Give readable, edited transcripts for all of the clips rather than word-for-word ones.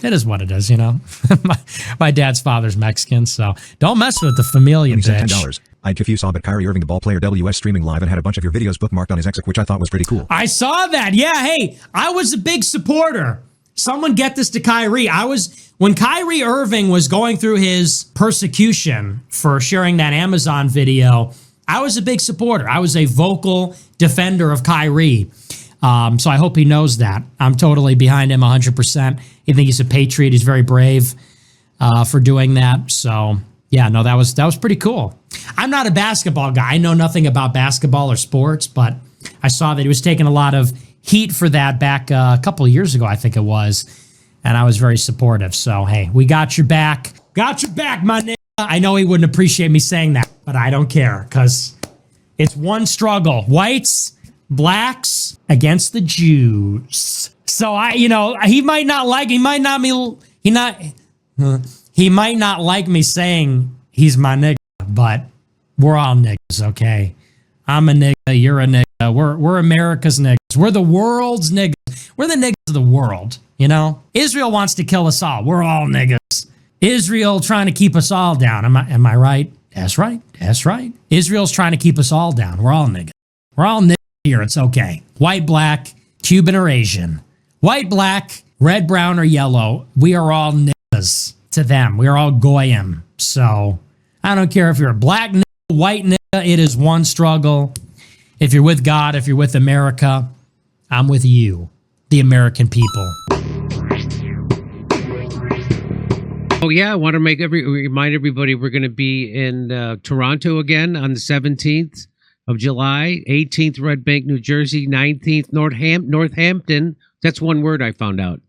It is what it is, you know. my dad's father's Mexican, so don't mess with the familia, bitch. $10. I'd if you saw but Kyrie Irving, the ball player, WS streaming live and had a bunch of your videos bookmarked on his exec, which I thought was pretty cool. I saw that. Yeah, hey, I was a big supporter. Someone get this to Kyrie. When Kyrie Irving was going through his persecution for sharing that Amazon video, I was a big supporter. I was a vocal defender of Kyrie. So I hope he knows that. I'm totally behind him 100%. I think he's a patriot. He's very brave for doing that. So yeah, no, that was pretty cool. I'm not a basketball guy. I know nothing about basketball or sports, but I saw that he was taking a lot of heat for that back a couple of years ago, I think it was, and I was very supportive. So hey, we got your back. Got your back, my nigga. I know he wouldn't appreciate me saying that, but I don't care because it's one struggle. Whites, blacks against the Jews. So he might not like me saying he's my nigga, but we're all niggas, okay? I'm a nigga, you're a nigga. We're America's niggas. We're the world's niggas. We're the niggas of the world, you know? Israel wants to kill us all. We're all niggas. Israel trying to keep us all down. Am I right? That's right. That's right. Israel's trying to keep us all down. We're all niggas. We're all niggas here. It's okay. White, black, Cuban or Asian. White, black, red, brown, or yellow. We are all niggas to them. We are all goyim. So I don't care if you're a black nigga, white nigga. It is one struggle. If you're with God, if you're with America, I'm with you, the American people. Oh yeah, I want to remind everybody we're going to be in Toronto again on the 17th of July, 18th Red Bank, New Jersey, 19th Northampton. That's one word I found out.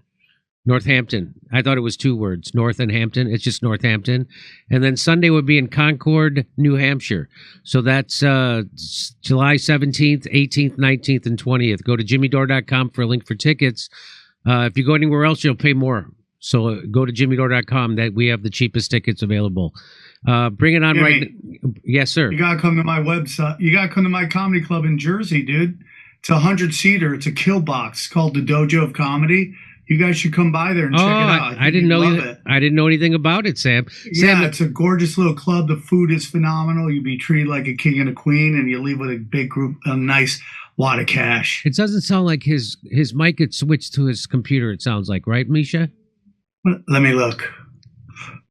Northampton. I thought it was two words, North and Hampton. It's just Northampton. And then Sunday would be in Concord, New Hampshire. So that's July 17th, 18th, 19th, and 20th. Go to jimmydore.com for a link for tickets. If you go anywhere else, you'll pay more. So go to jimmydore.com. That we have the cheapest tickets available. Bring it on right now. Yes, sir. You got to come to my website. You got to come to my comedy club in Jersey, dude. It's a 100-seater. It's a kill box called the Dojo of Comedy. You guys should come by there and check it out. I didn't know I didn't know anything about it, Sam. Yeah, it's a gorgeous little club. The food is phenomenal. You'd be treated like a king and a queen, and you leave with a big group, a nice wad of cash. It doesn't sound like his mic had switched to his computer, it sounds like, right, Misha? Let me look.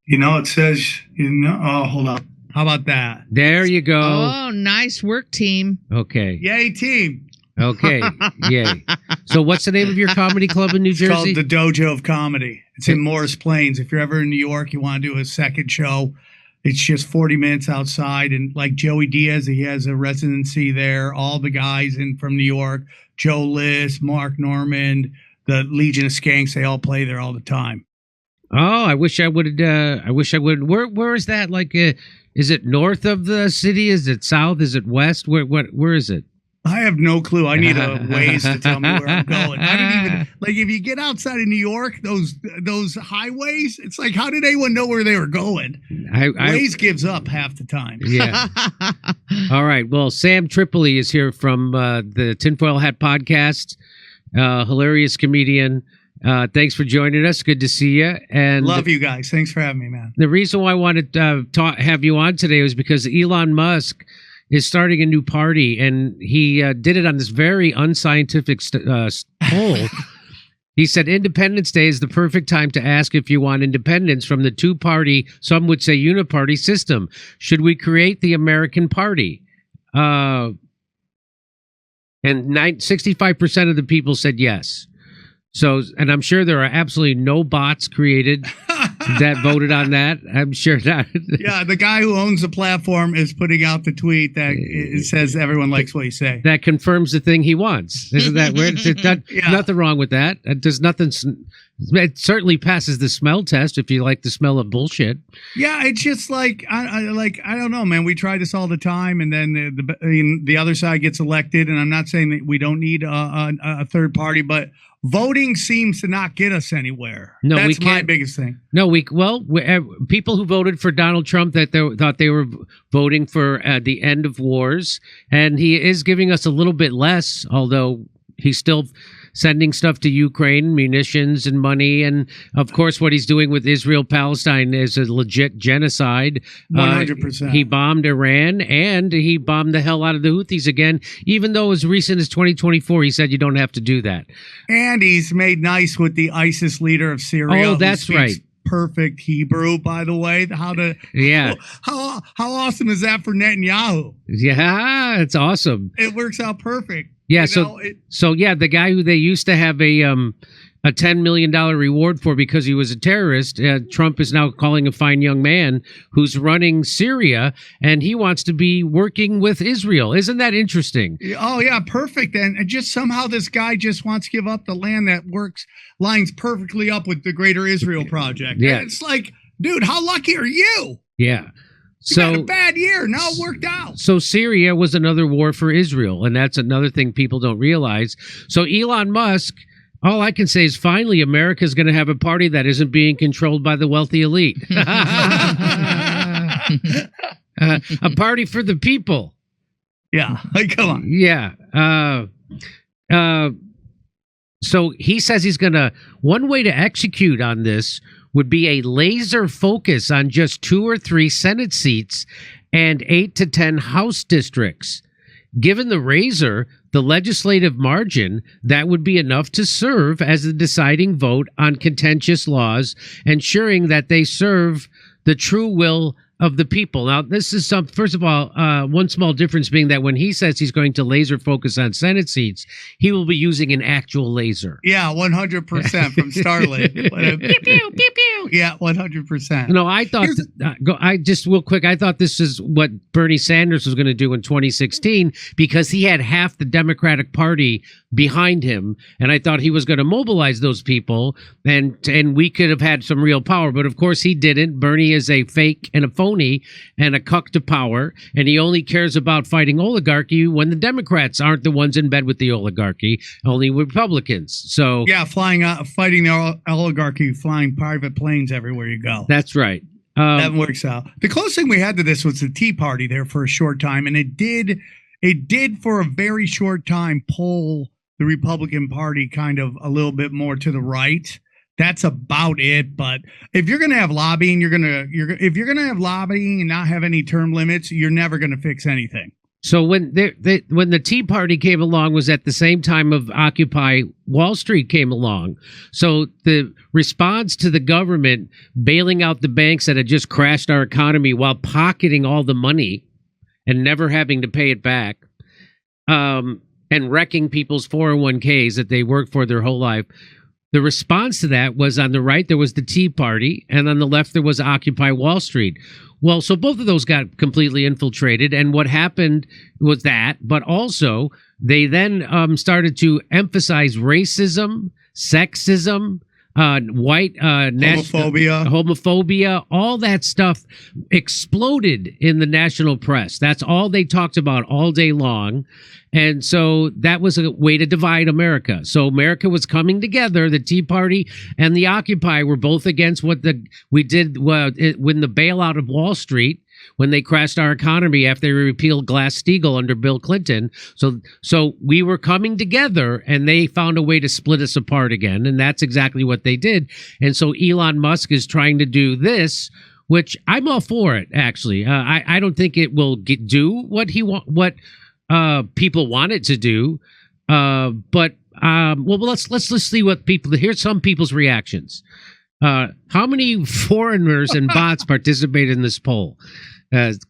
It says, oh, hold on. How about that? There you go. Oh, nice work, team. Okay. Yay, team. Okay. Yay. So what's the name of your comedy club in New Jersey? It's called the Dojo of Comedy. It's in Morris Plains. If you're ever in New York, you want to do a second show, it's just 40 minutes outside. And like Joey Diaz, he has a residency there. All the guys from New York, Joe List, Mark Normand, the Legion of Skanks, they all play there all the time. Oh, I wish I would. Where is that? Like, is it north of the city? Is it south? Is it west? Where is it? I have no clue. I need a Waze to tell me where I'm going. I don't even if you get outside of New York, those highways, it's like, how did anyone know where they were going? Waze gives up half the time. Yeah. All right. Well, Sam Tripoli is here from the Tinfoil Hat Podcast. Hilarious comedian. Thanks for joining us. Good to see you. And love you guys. Thanks for having me, man. The reason why I wanted to have you on today was because Elon Musk is starting a new party, and he did it on this very unscientific poll. He said Independence Day is the perfect time to ask if you want independence from the two-party, some would say uniparty system. Should we create the American Party? And 65% of the people said yes. So, and I'm sure there are absolutely no bots created that voted on that. I'm sure that. Yeah, the guy who owns the platform is putting out the tweet that it says everyone likes what you say. That confirms the thing he wants. Isn't that weird? Nothing wrong with that. There's nothing. It certainly passes the smell test if you like the smell of bullshit. Yeah, it's just like I don't know, man. We try this all the time, and then the other side gets elected. And I'm not saying that we don't need a third party, but voting seems to not get us anywhere. No, that's my biggest thing. No, people who voted for Donald Trump thought they were voting for the end of wars, and he is giving us a little bit less, although he's still sending stuff to Ukraine, munitions and money. And of course, what he's doing with Israel-Palestine is a legit genocide. 100%. He bombed Iran and he bombed the hell out of the Houthis again, even though as recent as 2024, he said you don't have to do that. And he's made nice with the ISIS leader of Syria. Oh, that's right. Perfect Hebrew, by the way. How awesome is that for Netanyahu? Yeah, it's awesome. It works out perfect. Yeah, the guy who they used to have a $10 million reward for because he was a terrorist, Trump is now calling a fine young man who's running Syria, and he wants to be working with Israel. Isn't that interesting? Oh, yeah, perfect. And just somehow this guy just wants to give up the land that lines perfectly up with the Greater Israel Project. Yeah. And it's like, dude, how lucky are you? Yeah. You had a bad year. Now it worked out. So Syria was another war for Israel, and that's another thing people don't realize. So Elon Musk, all I can say is finally America's going to have a party that isn't being controlled by the wealthy elite. A party for the people. Yeah, come on. Yeah. So he says he's going to, one way to execute on this would be a laser focus on just 2 or 3 Senate seats and 8 to 10 House districts. Given the razor, the legislative margin, that would be enough to serve as the deciding vote on contentious laws, ensuring that they serve the true will of the people. Now, this is first of all, one small difference being that when he says he's going to laser focus on Senate seats, he will be using an actual laser. Yeah, 100% from Starlink. Pew, pew, pew, pew. Yeah, 100%. No, I thought, real quick, I thought this is what Bernie Sanders was going to do in 2016 because he had half the Democratic Party behind him, and I thought he was going to mobilize those people, and we could have had some real power, but of course he didn't. Bernie is a fake and a phony and a cuck to power, and he only cares about fighting oligarchy when the Democrats aren't the ones in bed with the oligarchy, only Republicans. So yeah, fighting the oligarchy, flying private planes everywhere you go. That's right. That works out. The closest thing we had to this was the Tea Party there for a short time, and it did for a very short time pull the Republican Party kind of a little bit more to the right. That's about it. But if you're going to have lobbying, if you're going to have lobbying and not have any term limits, you're never going to fix anything. So when the Tea Party came along was at the same time of Occupy Wall Street came along. So the response to the government bailing out the banks that had just crashed our economy while pocketing all the money and never having to pay it back, and wrecking people's 401ks that they worked for their whole life. The response to that was on the right, there was the Tea Party, and on the left, there was Occupy Wall Street. Well, so both of those got completely infiltrated, and what happened was that, but also they then started to emphasize racism, sexism, homophobia, all that stuff exploded in the national press. That's all they talked about all day long. And so that was a way to divide America. So America was coming together. The Tea Party and the Occupy were both against what we did when the bailout of Wall Street, when they crashed our economy after they repealed Glass-Steagall under Bill Clinton. So we were coming together, and they found a way to split us apart again, and that's exactly what they did. And so Elon Musk is trying to do this, which I'm all for it, actually. I don't think it will do what people want it to do, but let's see what people. Here's some people's reactions. How many foreigners and bots participated in this poll?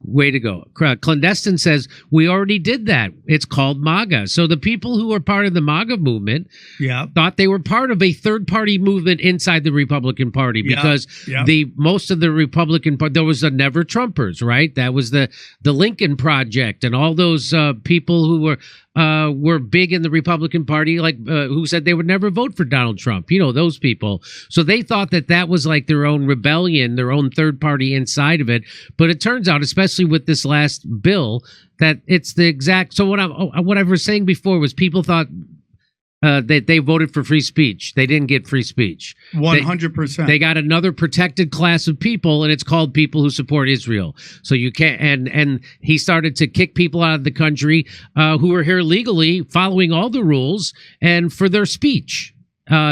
Way to go. Clandestine says, we already did that. It's called MAGA. So the people who were part of the MAGA movement thought they were part of a third-party movement inside the Republican Party because most of the Republican Party, there was the Never Trumpers, right? That was the Lincoln Project and all those people who were big in the Republican Party, like who said they would never vote for Donald Trump. You know, those people. So they thought that was like their own rebellion, their own third party inside of it. But it turns out, especially with this last bill, that it's the exact. So what I was saying before was people thought They voted for free speech. They didn't get free speech. 100%. They got another protected class of people, and it's called people who support Israel. So you can't. And he started to kick people out of the country who were here legally, following all the rules, and for their speech.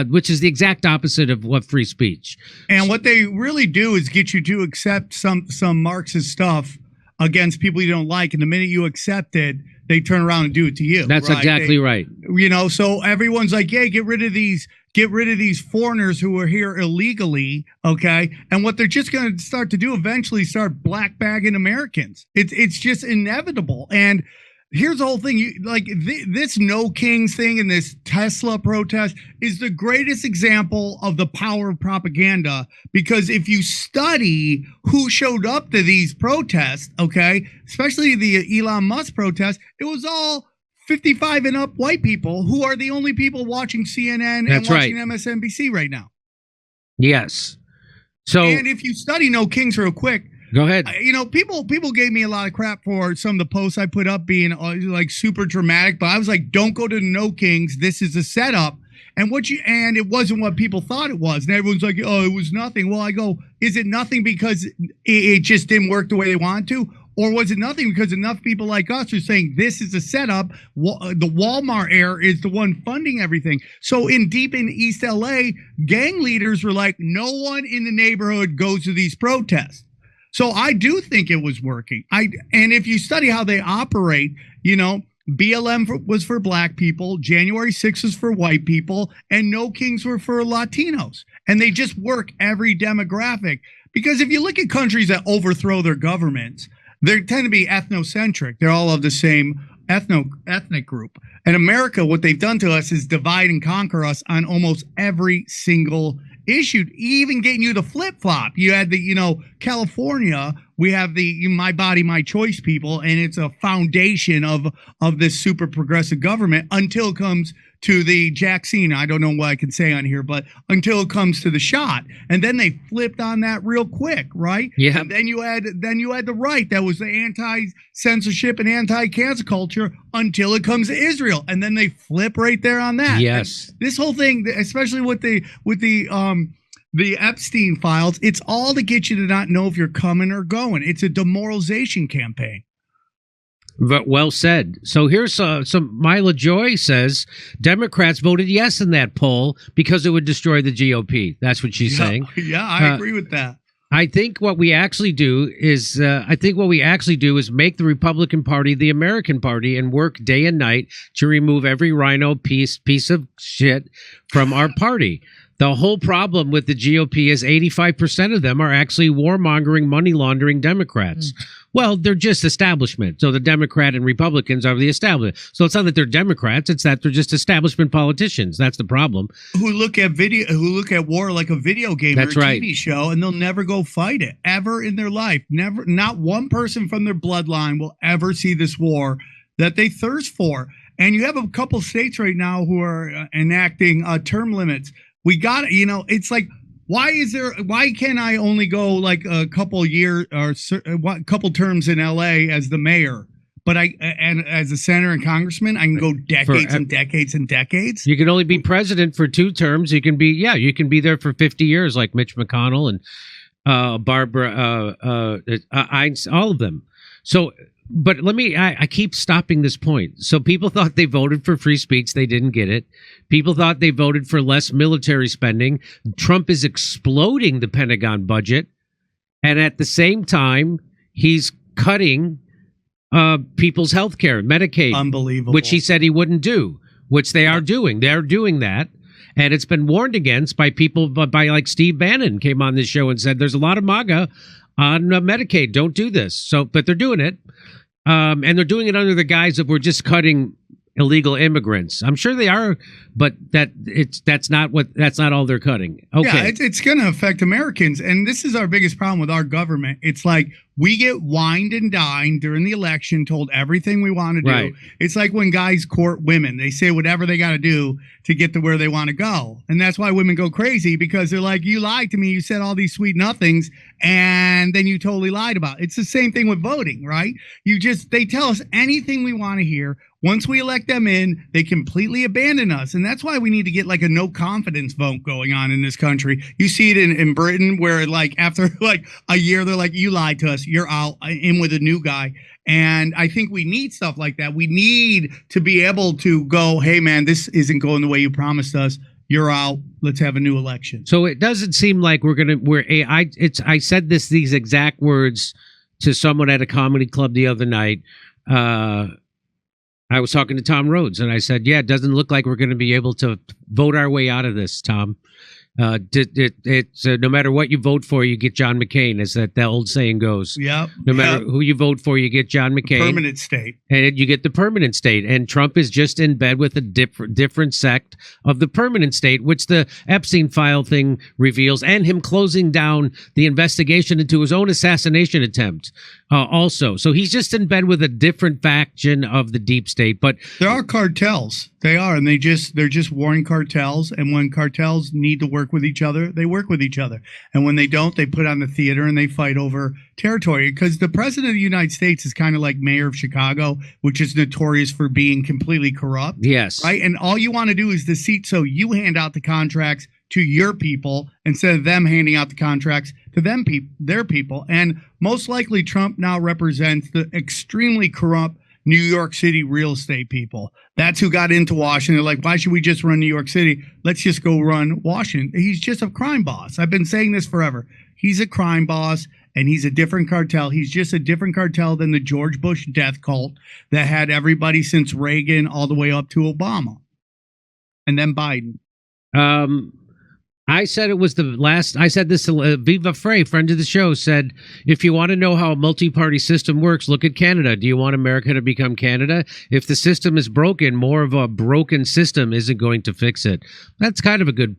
Which is the exact opposite of what free speech. And what they really do is get you to accept some Marxist stuff against people you don't like, and the minute you accept it, they turn around and do it to you. That's right? exactly right. You know, so everyone's like, "Yeah, get rid of these foreigners who are here illegally." Okay, and what they're just going to start to do eventually, start black bagging Americans. It's just inevitable. And here's the whole thing. This No Kings thing and this Tesla protest is the greatest example of the power of propaganda, because if you study who showed up to these protests, okay, especially the Elon Musk protest, it was all 55 and up white people who are the only people watching CNN and watching MSNBC right now. Yes. So, and if you study No Kings real quick, go ahead. You know, people gave me a lot of crap for some of the posts I put up being like super dramatic, but I was like, don't go to No Kings. This is a setup. And it wasn't what people thought it was. And everyone's like, oh, it was nothing. Well, I go, is it nothing because it just didn't work the way they wanted to? Or was it nothing because enough people like us are saying this is a setup? The Walmart heir is the one funding everything. So deep in East LA, gang leaders were like, no one in the neighborhood goes to these protests. So I do think it was working. And if you study how they operate, you know, BLM was for black people, January 6th was for white people, and No Kings were for Latinos. And they just work every demographic. Because if you look at countries that overthrow their governments, they tend to be ethnocentric. They're all of the same ethnic group. And America, what they've done to us is divide and conquer us on almost every single issue, even getting you to flip-flop. You had California, we have the My Body, My Choice people, and it's a foundation of this super progressive government until it comes to the vaccine. I don't know what I can say on here, but until it comes to the shot. And then they flipped on that real quick, right? Yeah. And then you had the right that was the anti-censorship and anti-cancel culture until it comes to Israel. And then they flip right there on that. Yes. And this whole thing, especially with the Epstein files, it's all to get you to not know if you're coming or going. It's a demoralization campaign. But well said. So here's some. Mila Joy says Democrats voted yes in that poll because it would destroy the GOP. That's what she's saying. Yeah, I agree with that. I think what we actually do is make the Republican Party the American Party and work day and night to remove every rhino piece of shit from our party. The whole problem with the GOP is 85% of them are actually warmongering, money laundering Democrats. Well, they're just establishment. So the Democrat and Republicans are the establishment. So it's not that they're Democrats; it's that they're just establishment politicians. That's the problem. Who look at war like a video game or a TV show, and they'll never go fight it ever in their life. Never, not one person from their bloodline will ever see this war that they thirst for. And you have a couple states right now who are enacting term limits. We got it. You know, it's like, why can't I only go like a couple years or a couple terms in LA as the mayor, but and as a senator and congressman, I can go decades and decades and decades. You can only be president for 2 terms. You can be there for 50 years like Mitch McConnell and Barbara Einstein, all of them. So, but I keep stopping this point. So people thought they voted for free speech. They didn't get it. People thought they voted for less military spending. Trump is exploding the Pentagon budget. And at the same time, he's cutting people's health care, Medicaid. Unbelievable. Which he said he wouldn't do, which they are doing. They're doing that. And it's been warned against by people, by like Steve Bannon came on this show and said, there's a lot of MAGA on Medicaid. Don't do this. So, but they're doing it. And they're doing it under the guise of we're just cutting illegal immigrants. I'm sure they are, but that's not all they're cutting. Okay. Yeah, it's going to affect Americans. And this is our biggest problem with our government. It's like we get wined and dined during the election, told everything we want to do. Right. It's like when guys court women, they say whatever they got to do to get to where they want to go. And that's why women go crazy, because they're like, you lied to me. You said all these sweet nothings, and then you totally lied about it. It's the same thing with voting, right? They tell us anything we want to hear. Once we elect them in, they completely abandon us. And that's why we need to get like a no confidence vote going on in this country. You see it in Britain where like after like a year, they're like, you lied to us. You're out, in with a new guy. And I think we need stuff like that. We need to be able to go, hey, man, this isn't going the way you promised us. You're out. Let's have a new election. So it doesn't seem like I said these exact words to someone at a comedy club the other night. I was talking to Tom Rhodes, and I said, yeah, it doesn't look like we're going to be able to vote our way out of this, Tom. It's no matter what you vote for, you get John McCain, as that old saying goes. Yep. No matter who you vote for, you get John McCain. Permanent state. And you get the permanent state. And Trump is just in bed with a different sect of the permanent state, which the Epstein file thing reveals, and him closing down the investigation into his own assassination attempt also. So he's just in bed with a different faction of the deep state. But there are cartels. They are, and they're just warring cartels. And when cartels need to work with each other, they work with each other. And when they don't, they put on the theater and they fight over territory. Because the president of the United States is kind of like mayor of Chicago, which is notorious for being completely corrupt. Yes. Right. And all you want to do is the seat, so you hand out the contracts to your people instead of them handing out the contracts to their people. And most likely Trump now represents the extremely corrupt New York City real estate people. That's who got into Washington. They're like, why should we just run New York City? Let's just go run Washington. He's just a crime boss. I've been saying this forever. He's a crime boss, and he's a different cartel. He's just a different cartel than the George Bush death cult that had everybody since Reagan all the way up to Obama. And then Biden. I said it was the last. I said this to Viva Frey, friend of the show, said, if you want to know how a multi-party system works, look at Canada. Do you want America to become Canada? If the system is broken, more of a broken system isn't going to fix it. That's kind of a good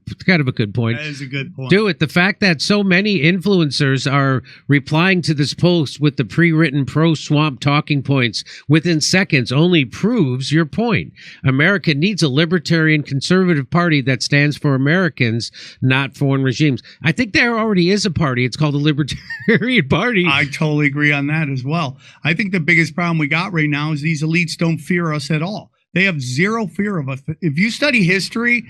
point. That is a good point. Do it. The fact that so many influencers are replying to this post with the pre-written pro-swamp talking points within seconds only proves your point. America needs a libertarian conservative party that stands for Americans, not foreign regimes. I think there already is a party. It's called the Libertarian Party. I totally agree on that as well. I think the biggest problem we got right now is these elites don't fear us at all. They have zero fear of us. If you study history,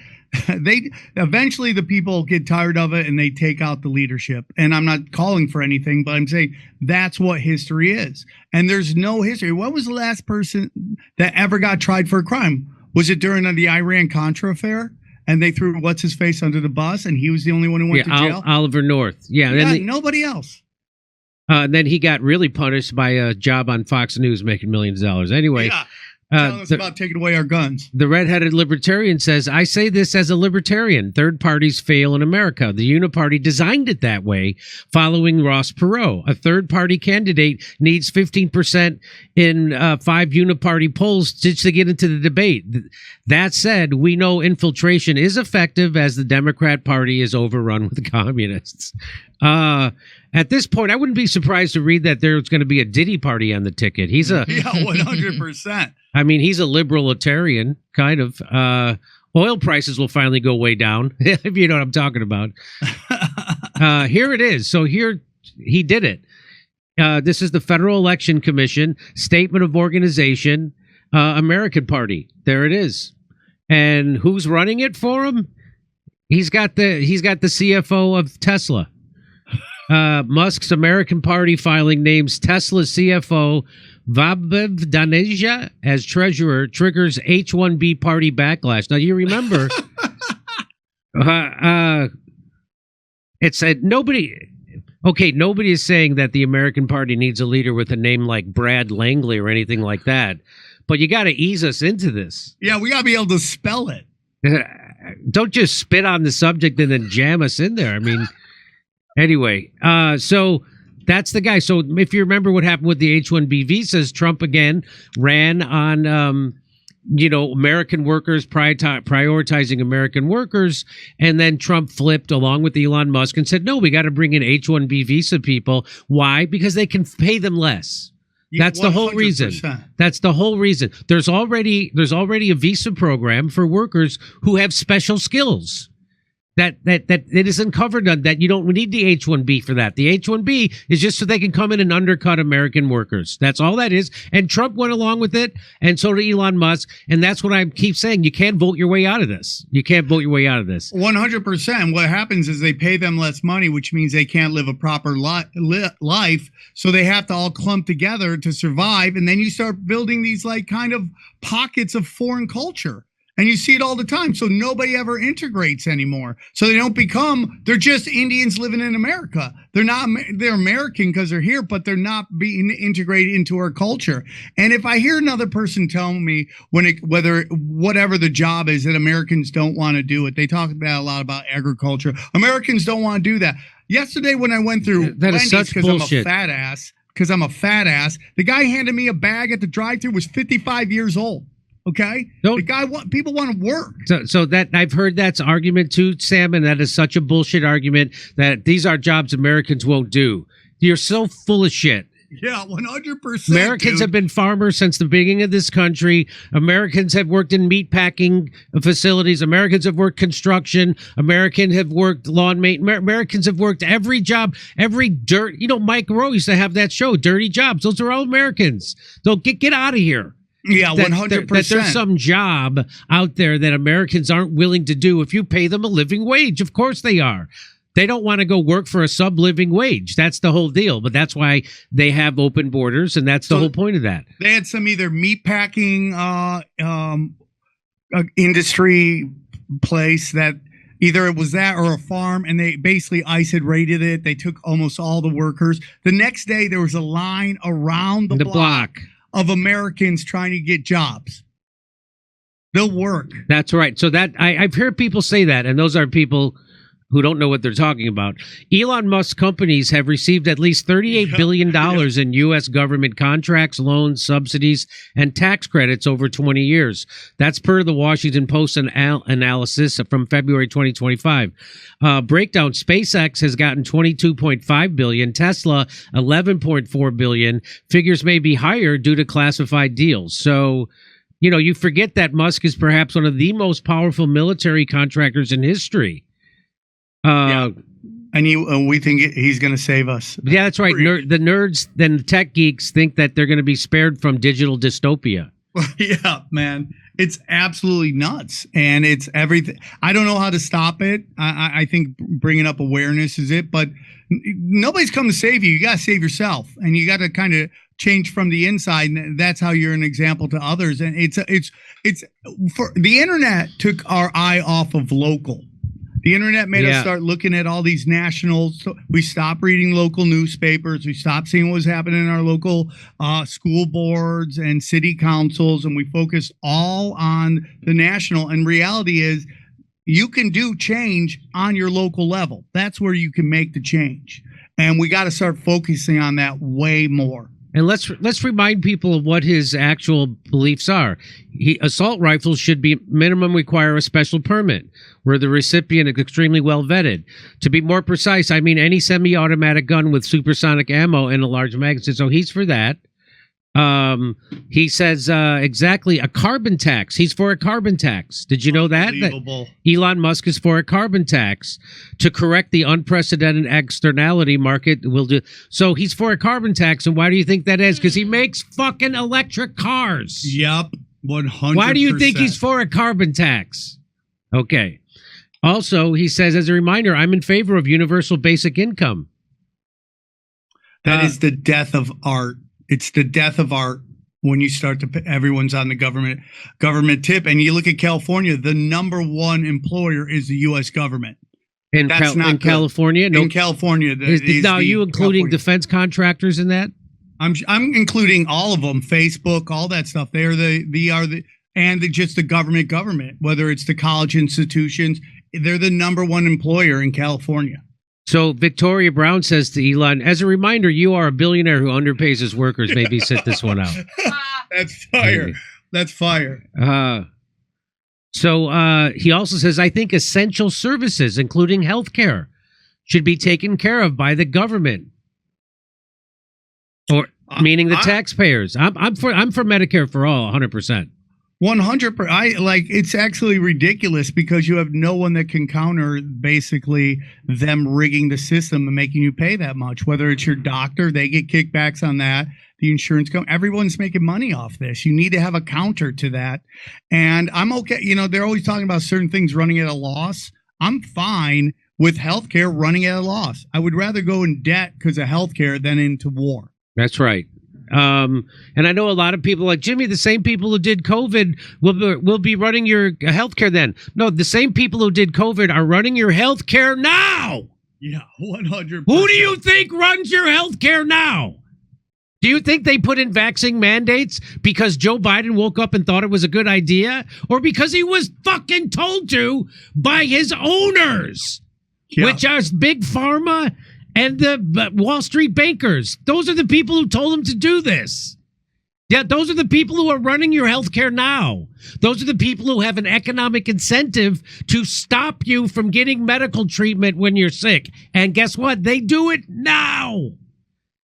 they eventually the people get tired of it and they take out the leadership. And I'm not calling for anything, but I'm saying that's what history is. And there's no history. When was the last person that ever got tried for a crime? Was it during the Iran-Contra affair? And they threw what's-his-face under the bus, and he was the only one who went to jail? Oliver North. Yeah. Nobody else. Then he got really punished by a job on Fox News making millions of dollars. Anyway. Yeah. Telling us about taking away our guns. The redheaded libertarian says, I say this as a libertarian. Third parties fail in America. The Uniparty designed it that way, following Ross Perot. A third party candidate needs 15% in 5 Uniparty polls just to get into the debate. That said, we know infiltration is effective as the Democrat Party is overrun with the communists. At this point, I wouldn't be surprised to read that there's going to be a Diddy party on the ticket. He's a 100%. I mean, he's a liberalitarian, kind of. Oil prices will finally go way down, if you know what I'm talking about. Here it is. So here he did it. This is the Federal Election Commission Statement of Organization, American Party. There it is. And who's running it for him? He's got the CFO of Tesla. Musk's American Party filing names Tesla CFO Vaibhav Taneja as treasurer, triggers H-1B party backlash. Now, you remember, it said nobody is saying that the American Party needs a leader with a name like Brad Langley or anything like that. But you got to ease us into this. Yeah, we got to be able to spell it. Don't just spit on the subject and then jam us in there. I mean... Anyway, so that's the guy. So if you remember what happened with the H-1B visas, Trump again ran on, American workers, prioritizing American workers. And then Trump flipped along with Elon Musk and said, no, we got to bring in H-1B visa people. Why? Because they can pay them less. That's 100%. The whole reason. That's the whole reason. There's already a visa program for workers who have special skills. that it isn't covered on that. You don't need the H-1B for that. The H-1B is just so they can come in and undercut American workers. That's all that is. And Trump went along with it, and so did Elon Musk. And that's what I keep saying. You can't vote your way out of this. You can't vote your way out of this. 100%. What happens is they pay them less money, which means they can't live a proper life. So they have to all clump together to survive. And then you start building these like kind of pockets of foreign culture. And you see it all the time. So nobody ever integrates anymore. So they don't become, they're just Indians living in America. They're American because they're here, but they're not being integrated into our culture. And if I hear another person tell me whatever the job is that Americans don't want to do it, they talk about a lot about agriculture. Americans don't want to do that. Yesterday when I went through that is such bullshit. because I'm a fat ass, the guy handed me a bag at the drive-thru was 55 years old. Okay, the guy people want to work. So that I've heard that's argument too, Sam, and that is such a bullshit argument that these are jobs Americans won't do. You're so full of shit. Yeah, 100%. Americans have been farmers since the beginning of this country. Americans have worked in meat packing facilities. Americans have worked construction. Americans have worked lawn maintenance. Americans have worked every job, every dirt. You know, Mike Rowe used to have that show, Dirty Jobs. Those are all Americans. So get out of here. Yeah, 100%. That there's some job out there that Americans aren't willing to do if you pay them a living wage. Of course they are. They don't want to go work for a sub-living wage. That's the whole deal. But that's why they have open borders, and that's the whole point of that. They had some either meat packing industry place that either it was that or a farm, and they basically ICE had raided it. They took almost all the workers. The next day, there was a line around the block of Americans trying to get jobs. They'll work. That's right. So that I've heard people say that, and those are people who don't know what they're talking about. Elon Musk companies have received at least $38 billion in U.S. government contracts, loans, subsidies, and tax credits over 20 years. That's per the Washington Post analysis from February 2025. Breakdown, SpaceX has gotten $22.5 billion, Tesla $11.4 billion. Figures may be higher due to classified deals. So, you know, you forget that Musk is perhaps one of the most powerful military contractors in history. Yeah. And we think he's going to save us. Yeah, that's right. The nerds, then the tech geeks think that they're going to be spared from digital dystopia. Yeah, man. It's absolutely nuts. And it's everything. I don't know how to stop it. I think bringing up awareness is it. But nobody's come to save you. You got to save yourself. And you got to kind of change from the inside. And that's how you're an example to others. And it's for the internet took our eye off of local. The internet made us start looking at all these nationals. So we stopped reading local newspapers. We stopped seeing what was happening in our local school boards and city councils, and we focused all on the national. And reality is, you can do change on your local level. That's where you can make the change. And we got to start focusing on that way more. And let's remind people of what his actual beliefs are. Assault rifles should be minimum require a special permit where the recipient is extremely well vetted. To be more precise, I mean any semi-automatic gun with supersonic ammo and a large magazine. So he's for that. He says exactly a carbon tax. He's for a carbon tax. Did you know that? Elon Musk is for a carbon tax to correct the unprecedented externality market will do. So he's for a carbon tax. And why do you think that is? Because he makes fucking electric cars. Yep. 100%. Why do you think he's for a carbon tax? Okay. Also, he says, as a reminder, I'm in favor of universal basic income. That is the death of art. It's the death of art when you start to everyone's on the government tip. And you look at California, the number one employer is the U.S. government. In California? No. In California. Now, are you including defense contractors in that? I'm including all of them, Facebook, all that stuff. Just the government, whether it's the college institutions, they're the number one employer in California. So Victoria Brown says to Elon, as a reminder, you are a billionaire who underpays his workers. Maybe sit this one out. That's fire. That's fire. So he also says, I think essential services, including healthcare, should be taken care of by the government. Or meaning the taxpayers. I'm for Medicare for all, 100%. 100%. It's actually ridiculous because you have no one that can counter basically them rigging the system and making you pay that much. Whether it's your doctor, they get kickbacks on that. The insurance company, everyone's making money off this. You need to have a counter to that. And I'm okay. You know, they're always talking about certain things running at a loss. I'm fine with healthcare running at a loss. I would rather go in debt because of healthcare than into war. That's right. And I know a lot of people like Jimmy, the same people who did COVID will be running your healthcare then. No, the same people who did COVID are running your healthcare now. Yeah, 100%. Who do you think runs your healthcare now? Do you think they put in vaccine mandates because Joe Biden woke up and thought it was a good idea? Or because he was fucking told to by his owners, which are Big Pharma and the Wall Street bankers? Those are the people who told him to do this. Yeah, those are the people who are running your healthcare now. Those are the people who have an economic incentive to stop you from getting medical treatment when you're sick. And guess what? They do it now.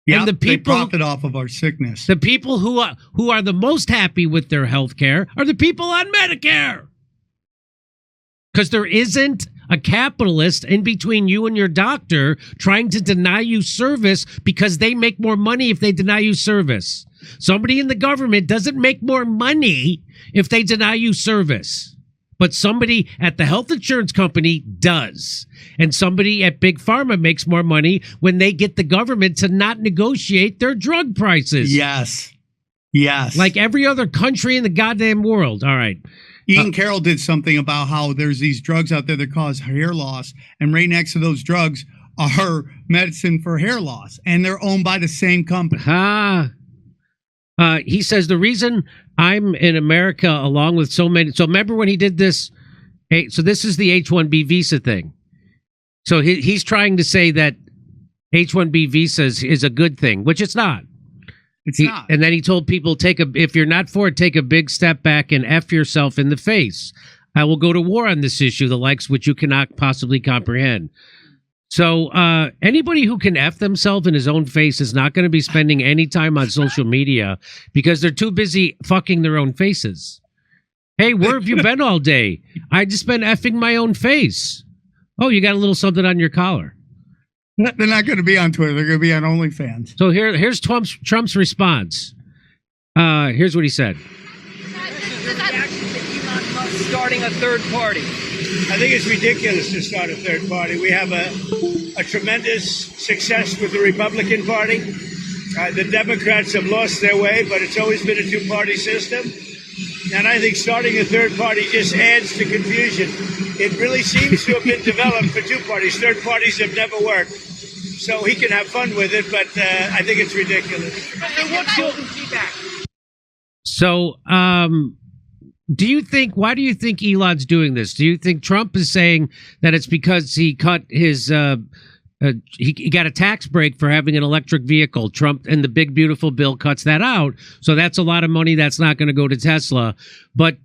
Yeah, and the people they profit off of our sickness. The people who are the most happy with their health care are the people on Medicare. Because there isn't a capitalist in between you and your doctor trying to deny you service because they make more money if they deny you service. Somebody in the government doesn't make more money if they deny you service. But somebody at the health insurance company does. And somebody at Big Pharma makes more money when they get the government to not negotiate their drug prices. Yes. Yes. Like every other country in the goddamn world. All right. Ian Carroll did something about how there's these drugs out there that cause hair loss. And right next to those drugs are medicine for hair loss. And they're owned by the same company. He says the reason I'm in America along with so many. So remember when he did this. So this is the H-1B visa thing. So he's trying to say that H-1B visas is a good thing, which it's not. It's not. And then he told people, if you're not for it, take a big step back and F yourself in the face. I will go to war on this issue, the likes which you cannot possibly comprehend. So anybody who can F themselves in his own face is not going to be spending any time on social media because they're too busy fucking their own faces. Hey, where have you been all day? I just been effing my own face. Oh, you got a little something on your collar. They're not going to be on Twitter. They're going to be on OnlyFans. So here's Trump's response. Here's what he said. Starting a third party. I think it's ridiculous to start a third party. We have a tremendous success with the Republican Party. The Democrats have lost their way, but it's always been a two-party system. And I think starting a third party just adds to confusion. It really seems to have been developed for two parties. Third parties have never worked. So he can have fun with it, but I think it's ridiculous. So, why do you think Elon's doing this? Do you think Trump is saying that it's because he cut his, he got a tax break for having an electric vehicle? Trump and the big, beautiful bill cuts that out. So that's a lot of money that's not going to go to Tesla. But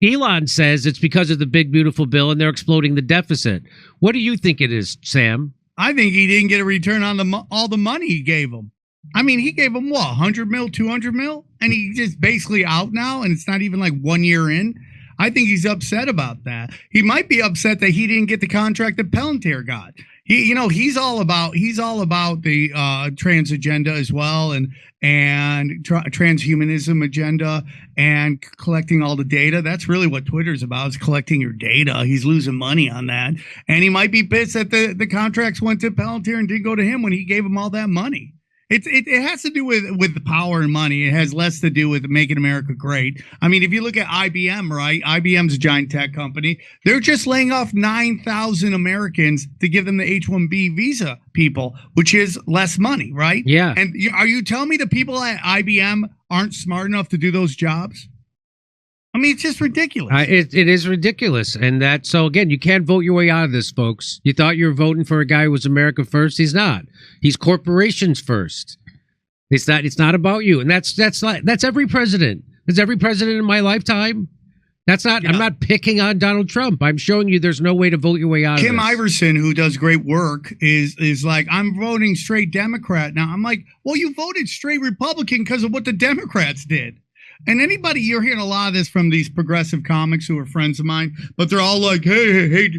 Elon says it's because of the big, beautiful bill and they're exploding the deficit. What do you think it is, Sam? I think he didn't get a return on all the money he gave him. I mean, he gave him what, 100 mil, 200 mil? And he's just basically out now, and it's not even like 1 year in. I think he's upset about that. He might be upset that he didn't get the contract that Palantir got. He's all about the trans agenda as well, and transhumanism agenda and collecting all the data. That's really what Twitter's about, is collecting your data. He's losing money on that, and he might be pissed that the contracts went to Palantir and didn't go to him when he gave him all that money. It has to do with the power and money. It has less to do with making America great. I mean, if you look at IBM, right? IBM's a giant tech company. They're just laying off 9,000 Americans to give them the H-1B visa people, which is less money, right? Yeah. And are you telling me the people at IBM aren't smart enough to do those jobs? I mean, it's just ridiculous. It is ridiculous. And so again, you can't vote your way out of this, folks. You thought you were voting for a guy who was America first. He's not. He's corporations first. It's not about you. And that's every president. That's every president in my lifetime. That's not, yeah. I'm not picking on Donald Trump. I'm showing you there's no way to vote your way out of this. Kim Iverson, who does great work, is like, I'm voting straight Democrat. Now I'm like, well, you voted straight Republican because of what the Democrats did. And anybody, you're hearing a lot of this from these progressive comics who are friends of mine, but they're all like, hey,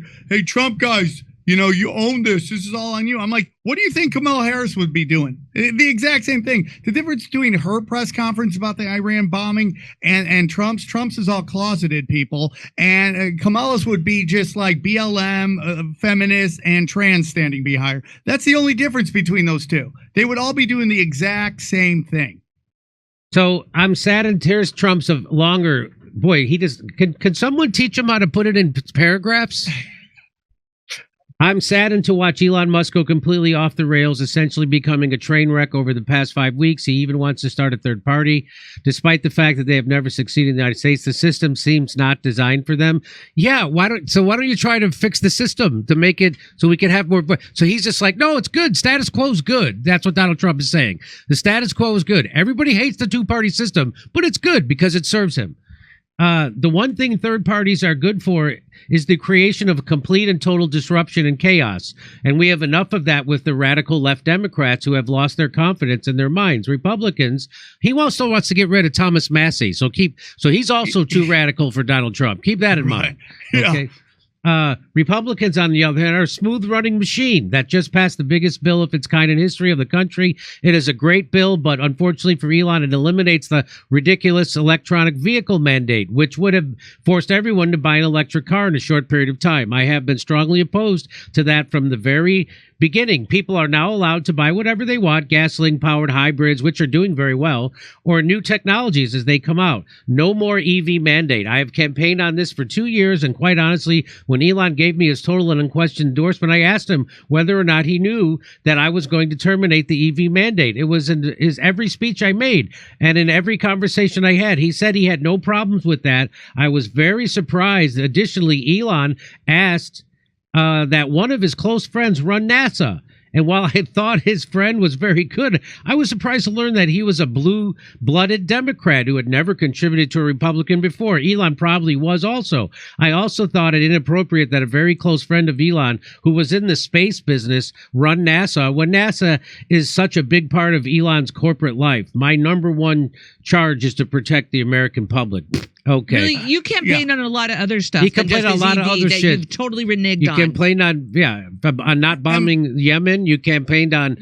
Trump guys, you know, you own this. This is all on you. I'm like, what do you think Kamala Harris would be doing? The exact same thing. The difference between her press conference about the Iran bombing and Trump's is all closeted people. And Kamala's would be just like BLM, feminists, and trans standing behind her. That's the only difference between those two. They would all be doing the exact same thing. So I'm saddened. Here's Trump's of longer. Boy, he just can someone teach him how to put it in paragraphs? I'm saddened to watch Elon Musk go completely off the rails, essentially becoming a train wreck over the past 5 weeks. He even wants to start a third party, despite the fact that they have never succeeded in the United States. The system seems not designed for them. Yeah, why don't you try to fix the system to make it so we can have more? So he's just like, no, it's good. Status quo is good. That's what Donald Trump is saying. The status quo is good. Everybody hates the two-party system, but it's good because it serves him. The one thing third parties are good for is the creation of complete and total disruption and chaos. And we have enough of that with the radical left Democrats who have lost their confidence in their minds. Republicans, he also wants to get rid of Thomas Massie. So he's also too radical for Donald Trump. Keep that in mind. Okay. Republicans, on the other hand, are a smooth-running machine that just passed the biggest bill of its kind in history of the country. It is a great bill, but unfortunately for Elon, it eliminates the ridiculous electronic vehicle mandate, which would have forced everyone to buy an electric car in a short period of time. I have been strongly opposed to that from the very beginning. People are now allowed to buy whatever they want, gasoline-powered hybrids, which are doing very well, or new technologies as they come out. No more EV mandate. I have campaigned on this for 2 years, and quite honestly, when Elon gave me his total and unquestioned endorsement, I asked him whether or not he knew that I was going to terminate the EV mandate. It was in every speech I made, and in every conversation I had. He said he had no problems with that. I was very surprised. Additionally, Elon asked that one of his close friends run NASA. And while I thought his friend was very good, I was surprised to learn that he was a blue-blooded Democrat who had never contributed to a Republican before. Elon probably was also. I also thought it inappropriate that a very close friend of Elon, who was in the space business, run NASA when NASA is such a big part of Elon's corporate life. My number one charge is to protect the American public. Okay. Really, you campaigned on a lot of other stuff. He campaigned on a lot of other that shit. You've totally reneged You on. campaigned on not bombing Yemen. You campaigned on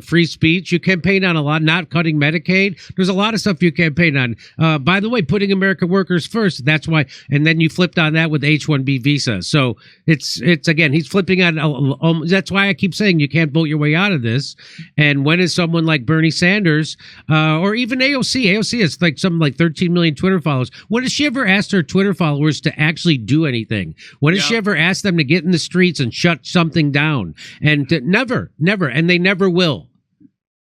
free speech. You campaigned on a lot, not cutting Medicaid. There's a lot of stuff you campaigned on. By the way, putting American workers first. That's why. And then you flipped on that with H-1B visa. So it's again, he's flipping on. That's why I keep saying you can't vote your way out of this. And when is someone like Bernie Sanders or even AOC? AOC has like something like 13 million Twitter followers. When has she ever asked her Twitter followers to actually do anything? When has she ever asked them to get in the streets and shut something down? And never. And they never will.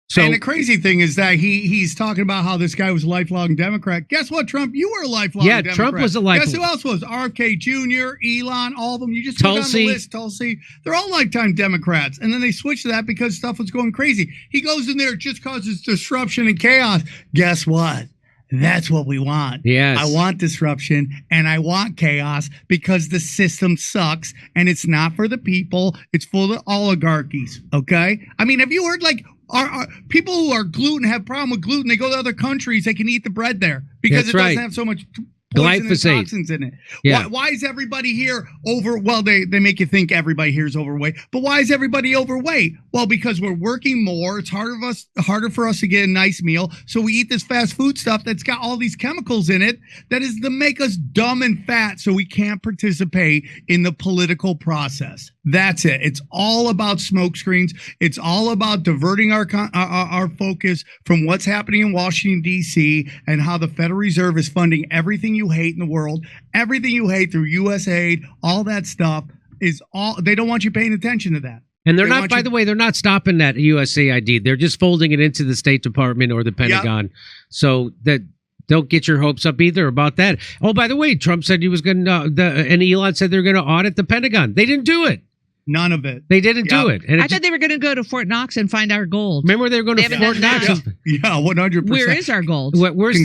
So, and the crazy thing is that he's talking about how this guy was a lifelong Democrat. Guess what, Trump? You were a lifelong Democrat. Yeah, Trump was a lifelong. Guess who else was? RFK Jr., Elon, all of them. You just look on the list, Tulsi. They're all lifetime Democrats. And then they switched to that because stuff was going crazy. He goes in there, it just causes disruption and chaos. Guess what? That's what we want. Yes. I want disruption and I want chaos because the system sucks and it's not for the people. It's for the oligarchies. Okay. I mean, have you heard like our people who are gluten have problem with gluten? They go to other countries. They can eat the bread there because it doesn't have so much glyphosate toxins in it. Yeah. Why is everybody here well, they make you think everybody here is overweight, but why is everybody overweight? Well, because we're working more. It's harder for us to get a nice meal. So we eat this fast food stuff that's got all these chemicals in it that is to make us dumb and fat so we can't participate in the political process. That's it. It's all about smoke screens. It's all about diverting our focus from what's happening in Washington, D.C. and how the Federal Reserve is funding everything you hate in the world, everything you hate through USAID, all that stuff is all. They don't want you paying attention to that. And they're not, by the way, they're not stopping that USAID. They're just folding it into the State Department or the Pentagon. Yep. So that don't get your hopes up either about that. Oh, by the way, Trump said he was going to, and Elon said they're going to audit the Pentagon. They didn't do it. None of it. They didn't do it. And I thought they were going to go to Fort Knox and find our gold. Remember they were going to Fort Knox. Yeah, 100%. Where is our gold? Where's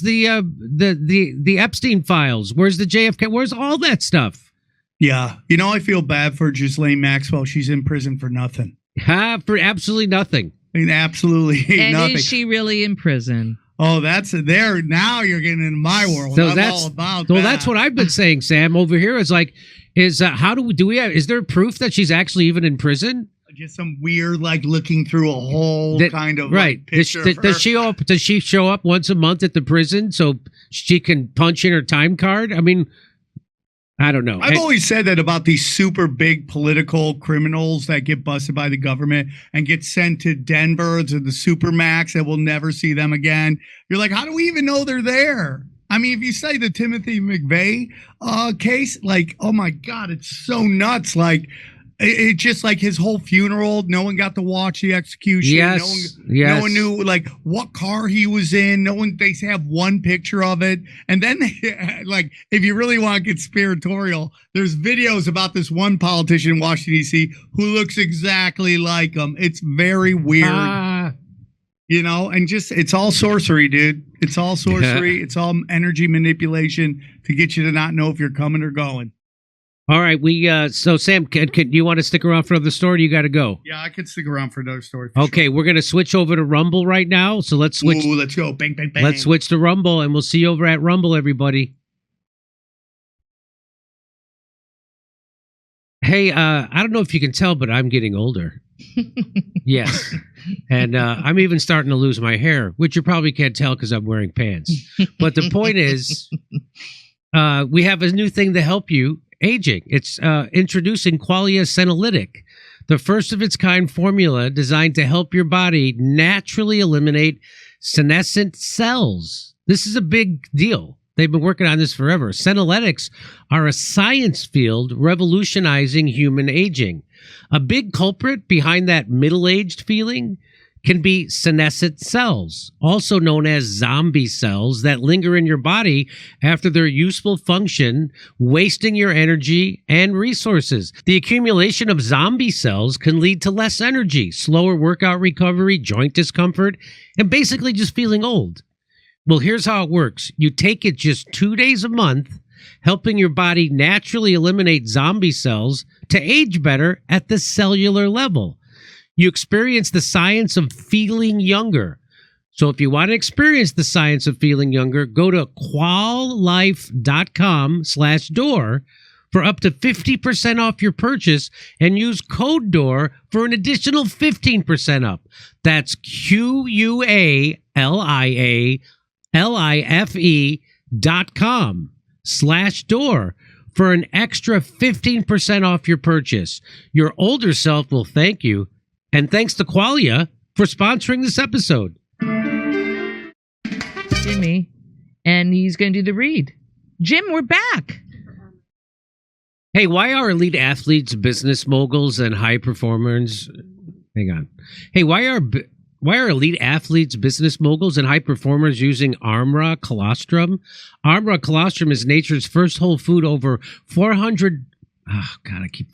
the Epstein files? Where's the JFK? Where's all that stuff? Yeah. You know, I feel bad for Ghislaine Maxwell. She's in prison for nothing. For absolutely nothing. I mean, absolutely and nothing. Is she really in prison? Oh, that's there. Now you're getting into my world. So I'm that's all about well, that. that's what I've been saying, Sam. Over here is like, how do we have? Is there proof that she's actually even in prison? Just some weird, like looking through a whole kind of right. Like, picture of her. Does she show up once a month at the prison so she can punch in her time card? I mean, I don't know. I've always said that about these super big political criminals that get busted by the government and get sent to Denver to the supermax that we'll never see them again. You're like, how do we even know they're there? I mean, if you say the Timothy McVeigh case, like, oh my God, it's so nuts. Like, it's just like his whole funeral. No one got to watch the execution. Yes, no one knew like what car he was in. No one. They have one picture of it, and then like if you really want to get conspiratorial, there's videos about this one politician in Washington D.C. who looks exactly like him. It's very weird. You know, and just it's all sorcery, dude. It's all sorcery. It's all energy manipulation to get you to not know if you're coming or going. All right, so Sam, can you want to stick around for another story? Or you got to go. Yeah, I could stick around for another story. Okay, we're gonna switch over to Rumble right now. So let's switch. Ooh, let's go! Bang, bang, bang! Let's switch to Rumble, and we'll see you over at Rumble, everybody. Hey, I don't know if you can tell, but I'm getting older. Yes, and I'm even starting to lose my hair, which you probably can't tell because I'm wearing pants. But the point is, we have a new thing to help you aging. It's introducing Qualia Senolytic, the first of its kind formula designed to help your body naturally eliminate senescent cells. This is a big deal. They've been working on this forever. Senolytics are a science field revolutionizing human aging. A big culprit behind that middle-aged feeling can be senescent cells, also known as zombie cells that linger in your body after their useful function, wasting your energy and resources. The accumulation of zombie cells can lead to less energy, slower workout recovery, joint discomfort, and basically just feeling old. Well, here's how it works. You take it just 2 days a month, helping your body naturally eliminate zombie cells to age better at the cellular level. You experience the science of feeling younger. So if you want to experience the science of feeling younger, go to quallife.com/Dore for up to 50% off your purchase and use code Dore for an additional 15% up. That's QUALIFE.com/Dore for an extra 15% off your purchase. Your older self will thank you. And thanks to Qualia for sponsoring this episode. Jimmy, and he's going to do the read. Jim, we're back. Hey, why are elite athletes, business moguls, and high performers? Hang on. Hey, why are elite athletes, business moguls, and high performers using Armra colostrum? Armra colostrum is nature's first whole food over 400. Oh God, I keep.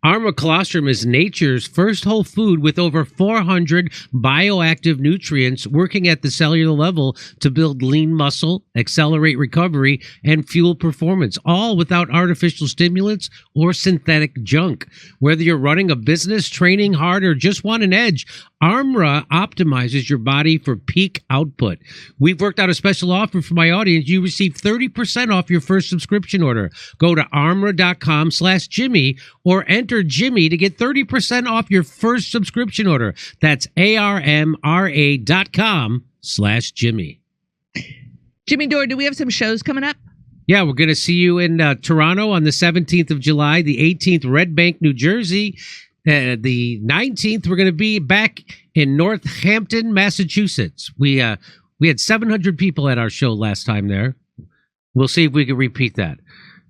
Armra colostrum is nature's first whole food with over 400 bioactive nutrients working at the cellular level to build lean muscle, accelerate recovery, and fuel performance, all without artificial stimulants or synthetic junk. Whether you're running a business, training hard, or just want an edge, Armra optimizes your body for peak output. We've worked out a special offer for my audience. You receive 30% off your first subscription order. Go to armra.com/Jimmy or enter Jimmy to get 30% off your first subscription order. That's ARMRA.com/Jimmy. Jimmy Dore, do we have some shows coming up? Yeah, we're going to see you in Toronto on the 17th of July, the 18th, Red Bank, New Jersey. The 19th, we're going to be back in Northampton, Massachusetts. We had 700 people at our show last time there. We'll see if we can repeat that.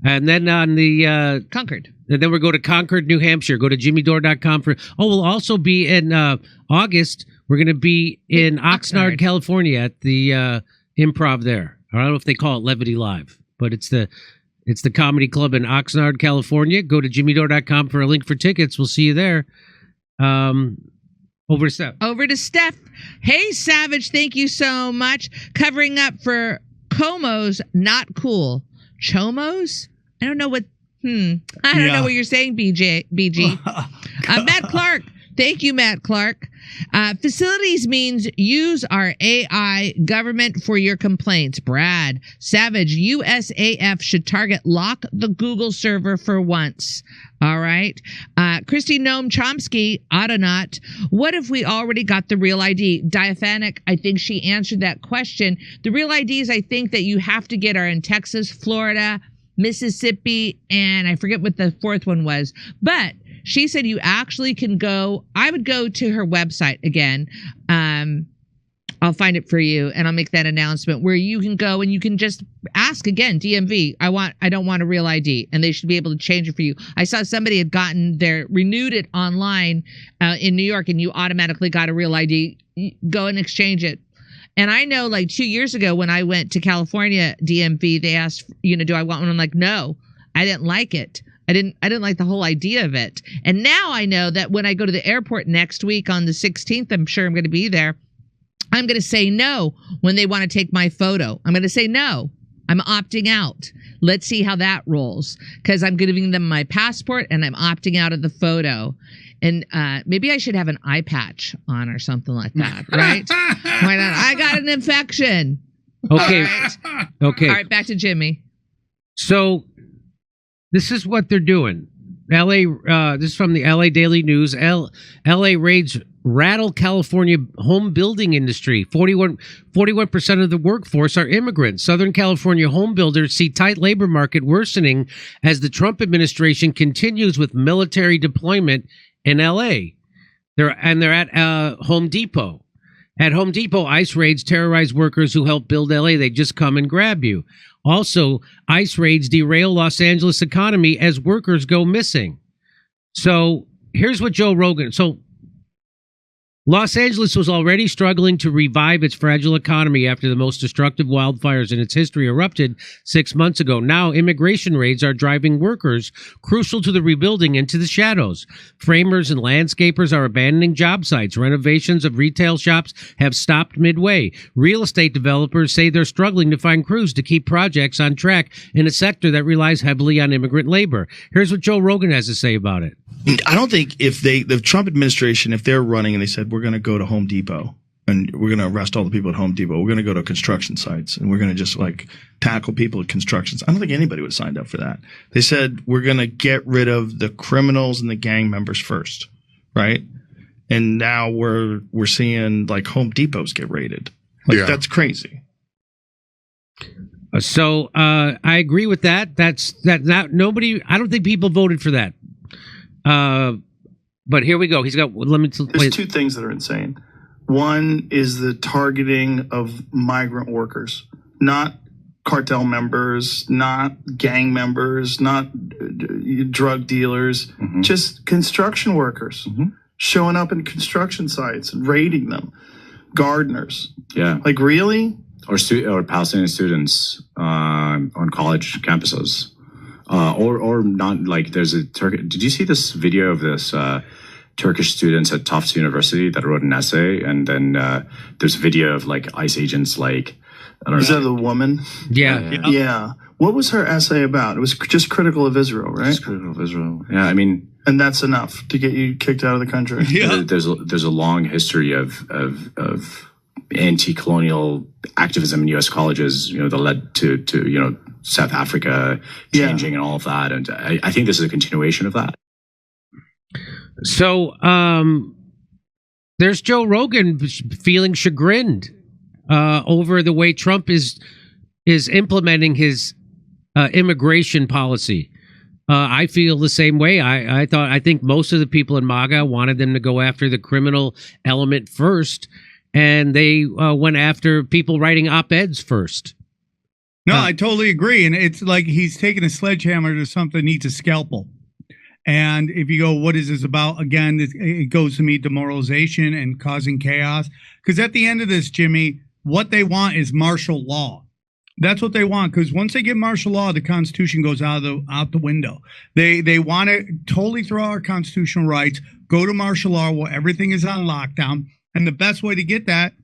And then on the Concord. And then we'll go to Concord, New Hampshire. Go to jimmydore.com for. Oh, we'll also be in August. We're going to be in Oxnard, California at the Improv there. I don't know if they call it Levity Live, but it's the comedy club in Oxnard, California. Go to jimmydore.com for a link for tickets. We'll see you there. Over to Steph. Over to Steph. Hey, Savage, thank you so much. Covering up for Como's Not Cool. Chomos? I don't know what. I don't know what you're saying, BG. Matt Clark. Thank you, Matt Clark. Facilities means use our AI government for your complaints. Brad Savage, USAF should target lock the Google server for once. All right. Christy Noam Chomsky, Autonaut. What if we already got the real ID? Diaphanic, I think she answered that question. The real IDs I think that you have to get are in Texas, Florida, Mississippi, and I forget what the fourth one was. But she said you actually can go. I would go to her website again. I'll find it for you and I'll make that announcement where you can go and you can just ask again, DMV, I don't want a real ID, and they should be able to change it for you. I saw somebody had renewed it online in New York, and you automatically got a real ID. Go and exchange it. And I know like 2 years ago when I went to California DMV, they asked, do I want one? I'm like, no, I didn't like it. I didn't like the whole idea of it. And now I know that when I go to the airport next week on the 16th, I'm sure I'm going to be there. I'm going to say no when they want to take my photo. I'm going to say no. I'm opting out. Let's see how that rolls, because I'm giving them my passport and I'm opting out of the photo. And maybe I should have an eye patch on or something like that, right? Why not? I got an infection. Okay. Right. Okay. All right, back to Jimmy. So this is what they're doing. This is from the LA Daily News. LA raids rattle California home building industry. 41% of the workforce are immigrants. Southern California home builders see tight labor market worsening as the Trump administration continues with military deployment in LA. They're at Home Depot. At Home Depot, ICE raids terrorize workers who help build LA. They just come and grab you. Also, ICE raids derail Los Angeles economy as workers go missing. So here's what Joe Rogan. So Los Angeles was already struggling to revive its fragile economy after the most destructive wildfires in its history erupted 6 months ago. Now, immigration raids are driving workers crucial to the rebuilding into the shadows. Framers and landscapers are abandoning job sites. Renovations of retail shops have stopped midway. Real estate developers say they're struggling to find crews to keep projects on track in a sector that relies heavily on immigrant labor. Here's what Joe Rogan has to say about it. I don't think if the Trump administration, if they're running and they said, we're going to go to Home Depot and we're going to arrest all the people at Home Depot, we're going to go to construction sites and we're going to just like tackle people at constructions. I don't think anybody would have signed up for that. They said, we're going to get rid of the criminals and the gang members first. Right. And now we're seeing like Home Depots get raided. Like that's crazy. So I agree with that. Nobody, I don't think people voted for that. But here we go. He's got, There's two things that are insane. One is the targeting of migrant workers, not cartel members, not gang members, not drug dealers, just construction workers showing up in construction sites and raiding them. Gardeners. Yeah. Like, really? Or Palestinian students on college campuses. Or not, like there's a did you see this video of this Turkish students at Tufts University that wrote an essay, and then there's a video of like ICE agents, like I don't know. Is that the woman? Yeah. What was her essay about? It was just critical of Israel, right? Just critical of Israel. Yeah, I mean, and that's enough to get you kicked out of the country. Yeah. There's a long history of anti-colonial activism in U.S. colleges, that led to South Africa changing and all of that. And I think this is a continuation of that. So there's Joe Rogan feeling chagrined over the way Trump is implementing his immigration policy. I feel the same way. I think most of the people in MAGA wanted them to go after the criminal element first, and they went after people writing op-eds first. No, I totally agree. And it's like he's taking a sledgehammer to something that needs a scalpel. And if you go, what is this about? Again, it goes to me demoralization and causing chaos. Because at the end of this, Jimmy, what they want is martial law. That's what they want. Because once they get martial law, the Constitution goes out the window. They want to totally throw our constitutional rights, go to martial law where everything is on lockdown. And the best way to get that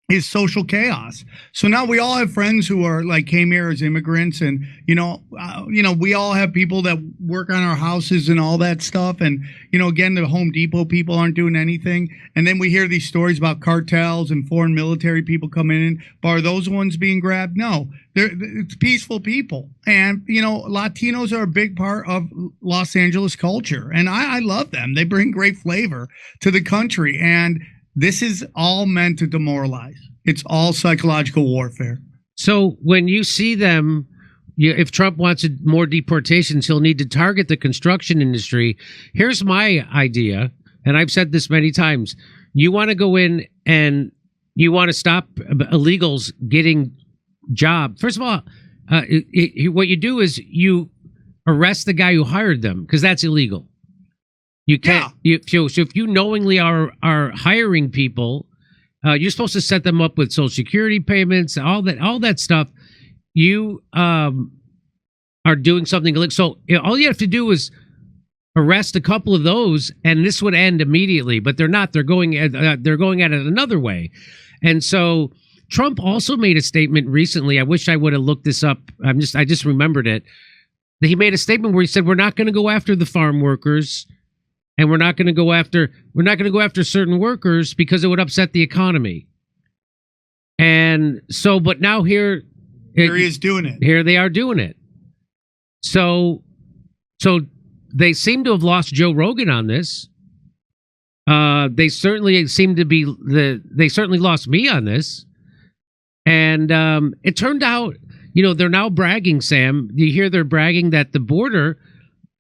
is social chaos. So now we all have friends who are like came here as immigrants, and we all have people that work on our houses and all that stuff. And again, the Home Depot people aren't doing anything. And then we hear these stories about cartels and foreign military people coming in. But are those ones being grabbed? No, it's peaceful people. And Latinos are a big part of Los Angeles culture, and I love them. They bring great flavor to the country, and this is all meant to demoralize. It's all psychological warfare. So when you see them, if Trump wants more deportations, he'll need to target the construction industry. Here's my idea, and I've said this many times. You want to go in and you want to stop illegals getting jobs. First of all, what you do is you arrest the guy who hired them, because that's illegal. You can't. Yeah. So if you knowingly are hiring people, you're supposed to set them up with Social Security payments, all that stuff. You are doing something illegal. So all you have to do is arrest a couple of those, and this would end immediately. But they're not. They're going at it another way. And so Trump also made a statement recently. I wish I would have looked this up. I just remembered it. He made a statement where he said, we're not going to go after the farm workers. And we're not going to go after certain workers because it would upset the economy. And so, but now here he is doing it. Here they are doing it. So they seem to have lost Joe Rogan on this. They certainly lost me on this. And it turned out, they're now bragging, Sam. You hear they're bragging that the border,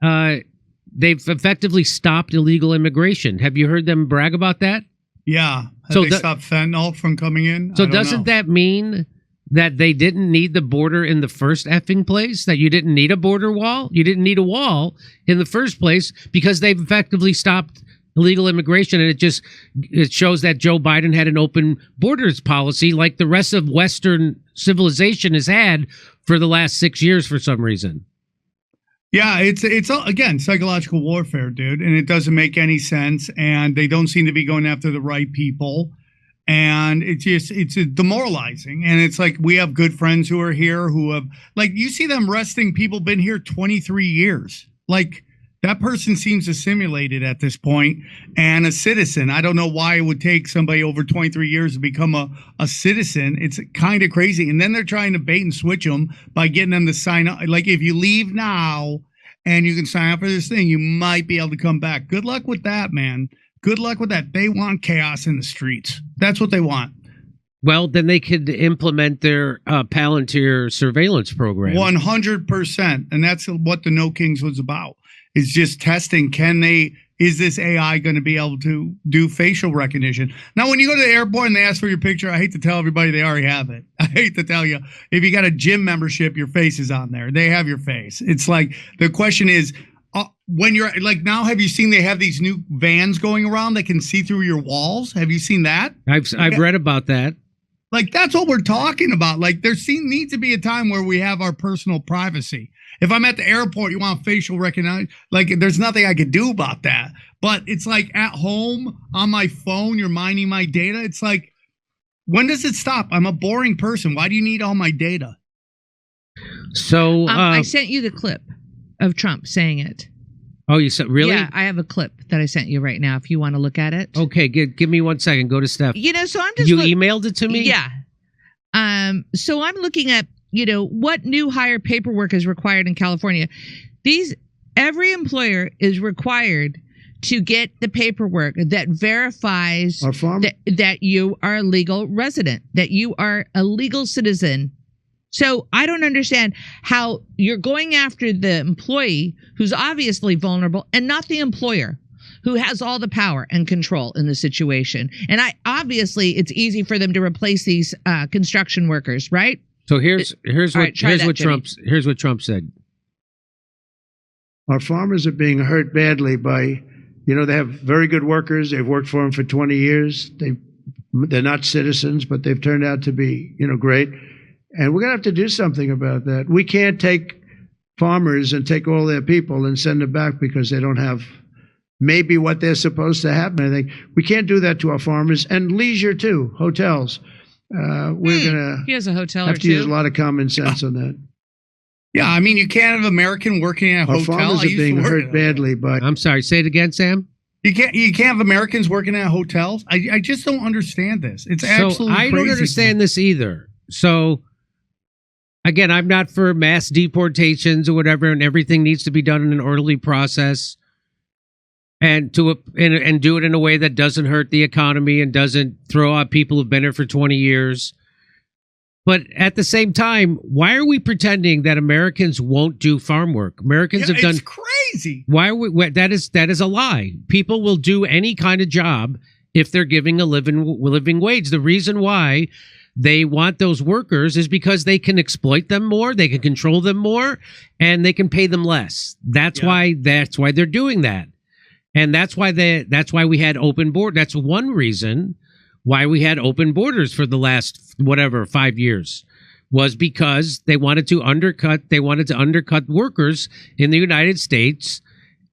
they've effectively stopped illegal immigration. Have you heard them brag about that? Yeah. They stopped fentanyl from coming in? So doesn't that mean that they didn't need the border in the first effing place? That you didn't need a border wall? You didn't need a wall in the first place because they've effectively stopped illegal immigration. And it shows that Joe Biden had an open borders policy like the rest of Western civilization has had for the last 6 years for some reason. Yeah, it's again psychological warfare, dude, and it doesn't make any sense. And they don't seem to be going after the right people, and it's demoralizing. And it's like we have good friends who are here who have you see them arresting people been here 23 years. Like that person seems assimilated at this point and a citizen. I don't know why it would take somebody over 23 years to become a citizen. It's kind of crazy. And then they're trying to bait and switch them by getting them to sign up. Like if you leave now and you can sign up for this thing, you might be able to come back. Good luck with that, man. Good luck with that. They want chaos in the streets. That's what they want. Well, then they could implement their Palantir surveillance program. 100%. And that's what the No Kings was about. It's just testing. Is this AI going to be able to do facial recognition? Now, when you go to the airport and they ask for your picture, I hate to tell everybody they already have it. I hate to tell you, if you got a gym membership, your face is on there. They have your face. It's like the question is, when you're like now, have you seen they have these new vans going around that can see through your walls? Have you seen that? I've read about that. Like that's what we're talking about. Like needs to be a time where we have our personal privacy. If I'm at the airport, you want facial recognition. Like there's nothing I could do about that. But it's like at home on my phone, you're mining my data. It's like, when does it stop? I'm a boring person. Why do you need all my data? So I sent you the clip of Trump saying it. Oh, you said really? Yeah, I have a clip that I sent you right now. If you want to look at it. Okay, give me 1 second. Go to Steph. So I'm just. You emailed it to me? Yeah. So I'm looking at what new hire paperwork is required in California. Every employer is required to get the paperwork that verifies that you are a legal resident, that you are a legal citizen. So I don't understand how you're going after the employee who's obviously vulnerable and not the employer who has all the power and control in the situation. And obviously it's easy for them to replace these construction workers, right? So here's what Trump said. Our farmers are being hurt badly by, they have very good workers. They've worked for them for 20 years. They're not citizens, but they've turned out to be, great. And we're going to have to do something about that. We can't take farmers and take all their people and send them back because they don't have maybe what they're supposed to have. And I think we can't do that to our farmers, and leisure too, hotels. We're going He has a hotel to have or to use a two. lot of common sense on that. Yeah, I mean, you can't have American working at a Our hotel. farmers I are used to being work at hurt a- badly by. I'm sorry. Say it again, Sam. You can't have Americans working at hotels. I just don't understand this. It's absolutely I crazy. don't understand this either. So again, I'm not for mass deportations or whatever, and everything needs to be done in an orderly process, and do it in a way that doesn't hurt the economy and doesn't throw out people who've been here for 20 years. But at the same time, why are we pretending that Americans won't do farm work? Americans have done. It's crazy. Why are we? That is a lie. People will do any kind of job if they're giving a living wage. The reason why they want those workers is because they can exploit them more, they can control them more, and they can pay them less. That's why they're doing that. And that's why we had open board. That's one reason why we had open borders for the last 5 years, was because they wanted to undercut workers in the United States,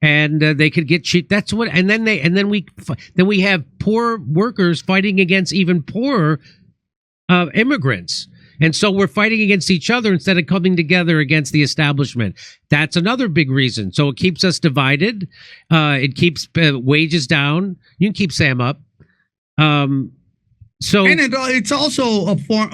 and they could get cheap. That's what. And then we have poor workers fighting against even poorer immigrants. And so we're fighting against each other instead of coming together against the establishment. That's another big reason. So it keeps us divided. It keeps wages down. You can keep Sam up. And it's also a form,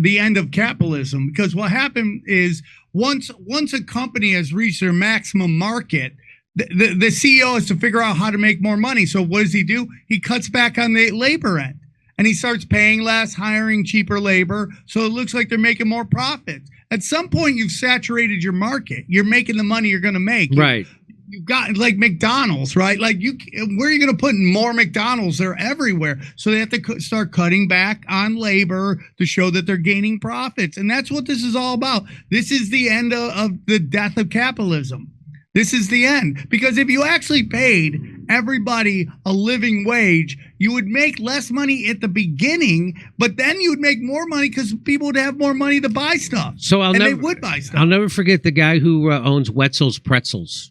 the end of capitalism, because what happened is once a company has reached their maximum market, the CEO has to figure out how to make more money. So what does he do? He cuts back on the labor end, and he starts paying less, hiring cheaper labor. So it looks like they're making more profits. At some point, you've saturated your market. You're making the money you're going to make. Right. You've got like McDonald's, right? Like where are you going to put more McDonald's? They're everywhere. So they have to start cutting back on labor to show that they're gaining profits. And that's what this is all about. This is the end of the death of capitalism. This is the end. Because if you actually paid everybody a living wage, you would make less money at the beginning, but then you would make more money because people would have more money to buy stuff. They would buy stuff. I'll never forget the guy who owns Wetzel's Pretzels.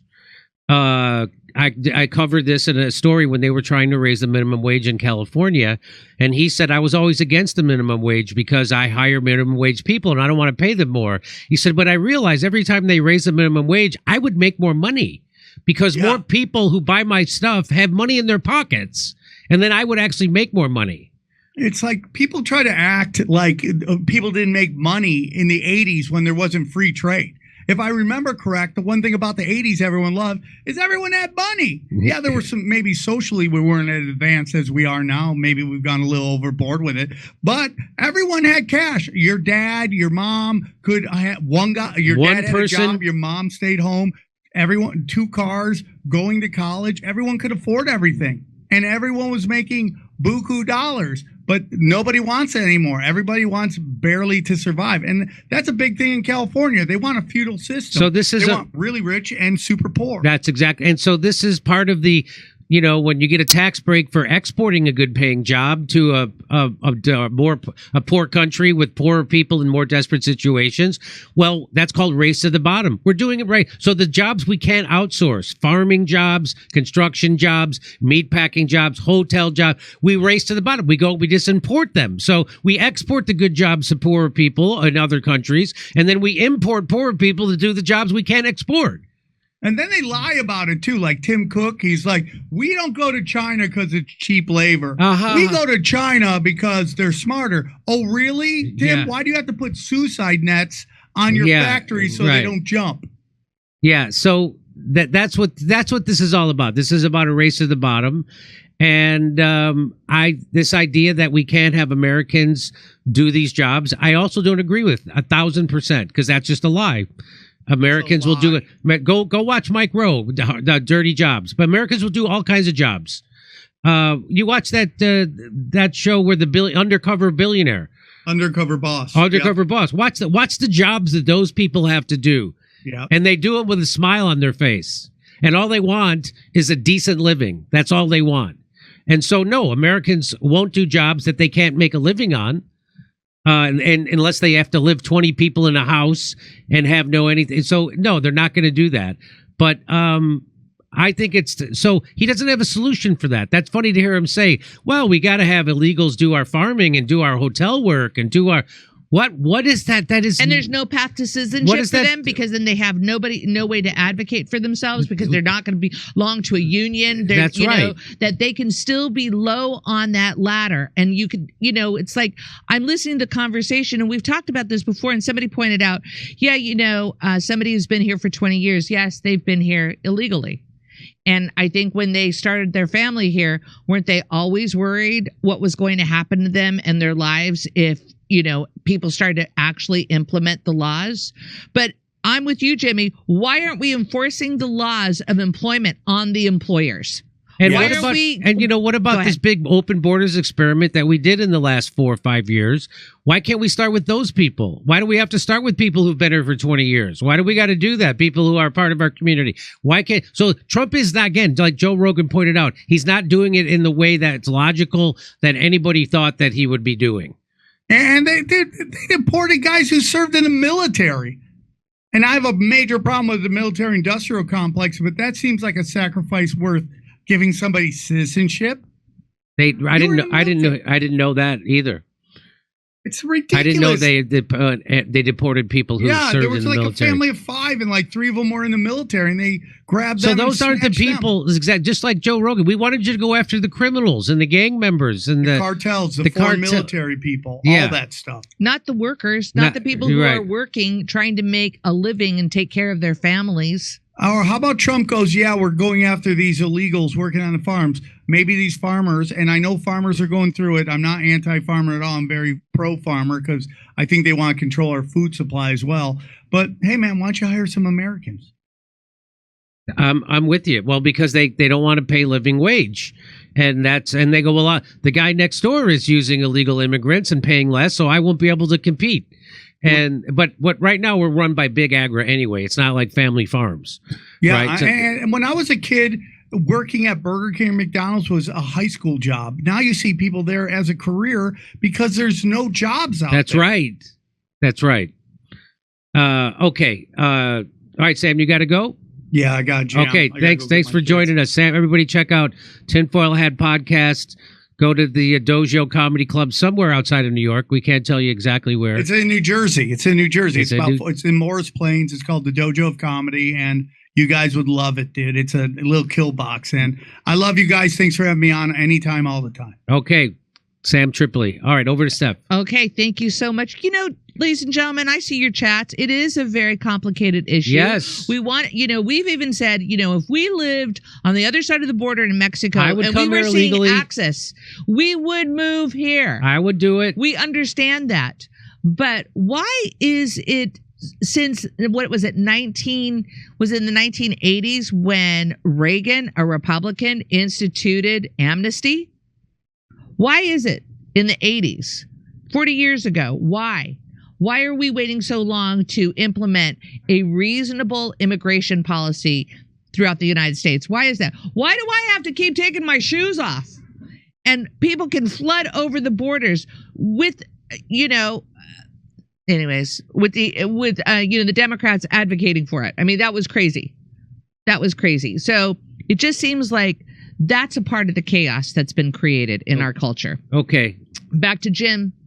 I covered this in a story when they were trying to raise the minimum wage in California, and he said, I was always against the minimum wage because I hire minimum wage people and I don't want to pay them more. He said, but I realized every time they raise the minimum wage, I would make more money because more people who buy my stuff have money in their pockets, and then I would actually make more money. It's like people try to act like people didn't make money in the 80s when there wasn't free trade. If I remember correct, the one thing about the 80s everyone loved is everyone had money. Yeah, there were some, maybe socially we weren't as advanced as we are now. Maybe we've gone a little overboard with it. But everyone had cash. Your dad, your mom could have one guy. Your dad had a job. Your mom stayed home. Everyone, 2 cars, going to college. Everyone could afford everything. And everyone was making buku dollars. But nobody wants it anymore. Everybody wants barely to survive. And that's a big thing in California. They want a feudal system. So this is they want really rich and super poor. That's exactly. And so this is part of the, when you get a tax break for exporting a good paying job to a poor country with poorer people in more desperate situations, well, that's called race to the bottom. We're doing it right. So the jobs we can't outsource, farming jobs, construction jobs, meatpacking jobs, hotel jobs, we race to the bottom. We just import them. So we export the good jobs to poorer people in other countries, and then we import poorer people to do the jobs we can't export. And then they lie about it too. Like Tim Cook, he's like, we don't go to China because it's cheap labor. We go to China because they're smarter. Oh, really, Tim? Yeah. Why do you have to put suicide nets on your factory so they don't jump? Yeah. So that's what this is all about. This is about a race to the bottom. And this idea that we can't have Americans do these jobs, I also don't agree with 1,000%, because that's just a lie. Americans will do it. Go watch Mike Rowe, the Dirty Jobs. But Americans will do all kinds of jobs. You watch that show where the undercover billionaire, undercover boss, boss. Watch the jobs that those people have to do. Yeah, and they do it with a smile on their face. And all they want is a decent living. That's all they want. And so, no, Americans won't do jobs that they can't make a living on. And unless they have to live 20 people in a house and have no anything. So no, they're not going to do that. But I think so he doesn't have a solution for that. That's funny to hear him say, well, we got to have illegals do our farming and do our hotel work and do our... What is that? That is, and there's no path to citizenship for them because then they have no way to advocate for themselves because they're not going to belong to a union. That's right. That they can still be low on that ladder. And you could, it's like I'm listening to the conversation, and we've talked about this before. And somebody pointed out, somebody who's been here for 20 years. Yes, they've been here illegally. And I think when they started their family here, weren't they always worried what was going to happen to them and their lives if, people started to actually implement the laws? But I'm with you, Jimmy. Why aren't we enforcing the laws of employment on the employers? And what about this big open borders experiment that we did in the last 4 or 5 years? Why can't we start with those people? Why do we have to start with people who've been here for 20 years? Why do we got to do that? People who are part of our community. Why can't... So Trump is not, again, like Joe Rogan pointed out, he's not doing it in the way that's logical that anybody thought that he would be doing. And they deported guys who served in the military. And I have a major problem with the military industrial complex, but that seems like a sacrifice worth giving somebody citizenship. I didn't know that either. It's ridiculous. I didn't know they deported people who served in the military. Yeah, there was like a family of 5, and like 3 of them were in the military, and they grabbed them. So those aren't the people. Just like Joe Rogan, we wanted you to go after the criminals and the gang members and the cartels, the foreign military people, all that stuff. Not the workers, not the people who are working, trying to make a living and take care of their families. Or how about Trump goes, we're going after these illegals working on the farms. Maybe these farmers, and I know farmers are going through it. I'm not anti-farmer at all. I'm very pro-farmer because I think they want to control our food supply as well. But hey, man, why don't you hire some Americans? I'm with you. Well, because they don't want to pay living wage. And they go, well, the guy next door is using illegal immigrants and paying less, so I won't be able to compete. But right now we're run by big agri anyway. It's not like family farms. Yeah, right? And when I was a kid, working at Burger King or McDonald's was a high school job. Now you see people there as a career because there's no jobs out there. That's right. Okay. All right, Sam, you got to go? Yeah, I got you. Okay, thanks for joining us, Sam. Everybody check out Tinfoil Hat Podcast. Go to the Dojo Comedy Club somewhere outside of New York. We can't tell you exactly where. It's in New Jersey. It's in Morris Plains. It's called the Dojo of Comedy, and you guys would love it, dude. It's a little kill box, and I love you guys. Thanks for having me on anytime, all the time. Okay, Sam Tripoli. All right, over to Steph. Okay, thank you so much. Ladies and gentlemen, I see your chats. It is a very complicated issue. Yes. We want, we've even said, if we lived on the other side of the border in Mexico and we were seeing access, we would move here. I would do it. We understand that. But why is it since, what was it, in the 1980s when Reagan, a Republican, instituted amnesty? Why is it in the 80s, 40 years ago? Why? Why are we waiting so long to implement a reasonable immigration policy throughout the United States? Why is that? Why do I have to keep taking my shoes off? And people can flood over the borders with, anyways, with the Democrats advocating for it. I mean, that was crazy. So it just seems like that's a part of the chaos that's been created in our culture. Okay. Back to Jim.